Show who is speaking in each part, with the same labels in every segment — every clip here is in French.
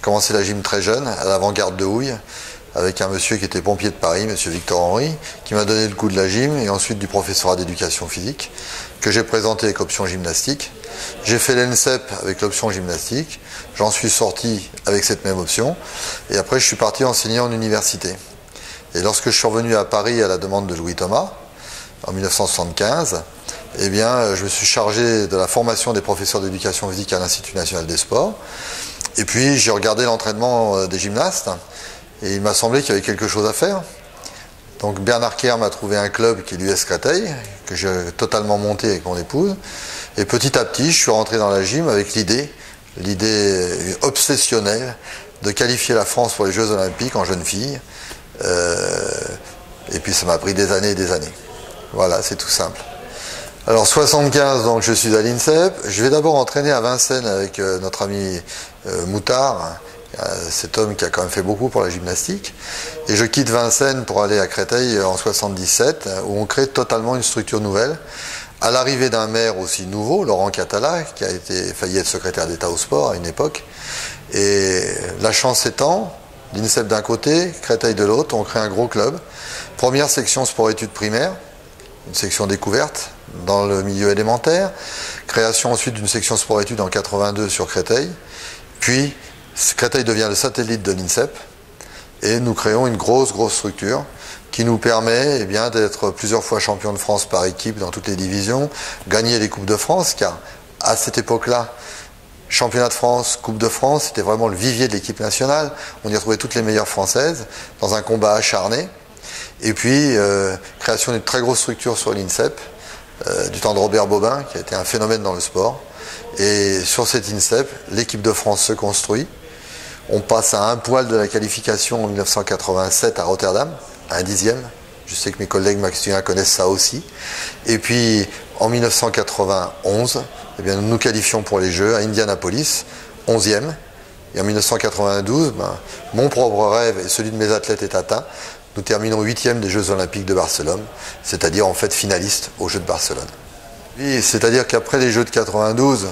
Speaker 1: commencé la gym très jeune, à l'avant-garde de Houille, avec un monsieur qui était pompier de Paris, monsieur Victor Henry, qui m'a donné le goût de la gym, et ensuite du professorat d'éducation physique, que j'ai présenté avec option gymnastique. J'ai fait l'ENSEP avec l'option gymnastique, j'en suis sorti avec cette même option, et après je suis parti enseigner en université. Et lorsque je suis revenu à Paris à la demande de Louis Thomas, en 1975, eh bien, je me suis chargé de la formation des professeurs d'éducation physique à l'Institut national des sports. Et puis j'ai regardé l'entraînement des gymnastes, et il m'a semblé qu'il y avait quelque chose à faire. Donc Bernard Kerr m'a trouvé un club qui est l'US Créteil, que j'ai totalement monté avec mon épouse. Et petit à petit, je suis rentré dans la gym avec l'idée obsessionnelle de qualifier la France pour les Jeux Olympiques en jeune fille. Et puis ça m'a pris des années et des années. Voilà, c'est tout simple. Alors 75, donc je suis à l'INSEP. Je vais d'abord entraîner à Vincennes avec notre ami Moutard, cet homme qui a quand même fait beaucoup pour la gymnastique. Et je quitte Vincennes pour aller à Créteil en 77, où on crée totalement une structure nouvelle. À l'arrivée d'un maire aussi nouveau, Laurent Catala, qui a failli être secrétaire d'État au sport à une époque. Et la chance étant, l'INSEP d'un côté, Créteil de l'autre, on crée un gros club. Première section sport-études primaires, une section découverte dans le milieu élémentaire. Création ensuite d'une section sport-études en 82 sur Créteil. Puis Créteil devient le satellite de l'INSEP. Et nous créons une grosse structure qui nous permet eh bien, d'être plusieurs fois champion de France par équipe dans toutes les divisions, gagner les Coupes de France, car à cette époque-là, Championnat de France, Coupe de France, c'était vraiment le vivier de l'équipe nationale. On y retrouvait toutes les meilleures françaises dans un combat acharné. Et puis, création d'une très grosse structure sur l'INSEP, du temps de Robert Bobin, qui a été un phénomène dans le sport. Et sur cet INSEP, l'équipe de France se construit. On passe à un poil de la qualification en 1987 à Rotterdam, à un dixième. Je sais que mes collègues maximiliens connaissent ça aussi. Et puis, en 1991, eh bien, nous nous qualifions pour les Jeux à Indianapolis, 11e. Et en 1992, mon propre rêve et celui de mes athlètes est atteint. Nous terminons 8e des Jeux Olympiques de Barcelone, c'est-à-dire en fait finaliste aux Jeux de Barcelone. Oui, c'est-à-dire qu'après les Jeux de 92,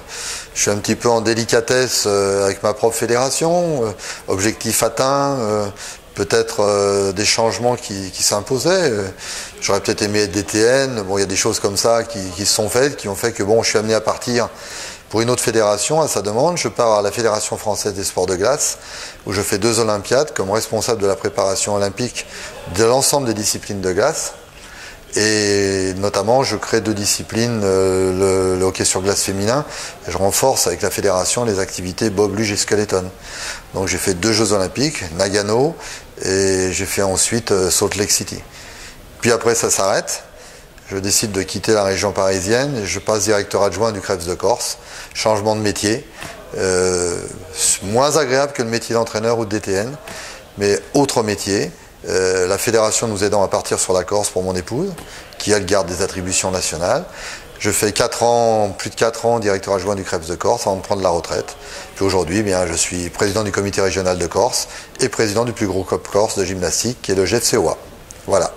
Speaker 1: je suis un petit peu en délicatesse avec ma propre fédération, objectif atteint, peut-être des changements qui s'imposaient. J'aurais peut-être aimé être DTN. Bon, il y a des choses comme ça qui se sont faites, qui ont fait que bon, je suis amené à partir pour une autre fédération à sa demande. Je pars à la Fédération française des sports de glace, où je fais 2 Olympiades comme responsable de la préparation olympique de l'ensemble des disciplines de glace. Et notamment, je crée 2 disciplines, le hockey sur glace féminin, et je renforce avec la fédération les activités bob, luge et skeleton. Donc j'ai fait 2 Jeux Olympiques, Nagano, et j'ai fait ensuite Salt Lake City. Puis après, ça s'arrête. Je décide de quitter la région parisienne, et je passe directeur adjoint du Crêpes de Corse. Changement de métier, moins agréable que le métier d'entraîneur ou de DTN, mais autre métier. La fédération nous aidant à partir sur la Corse pour mon épouse, qui elle garde des attributions nationales. Je fais 4 ans, plus de 4 ans directeur adjoint du Crêpes de Corse avant de prendre la retraite. Puis aujourd'hui, eh bien, je suis président du comité régional de Corse et président du plus gros club corse de gymnastique qui est le GFCOA. Voilà.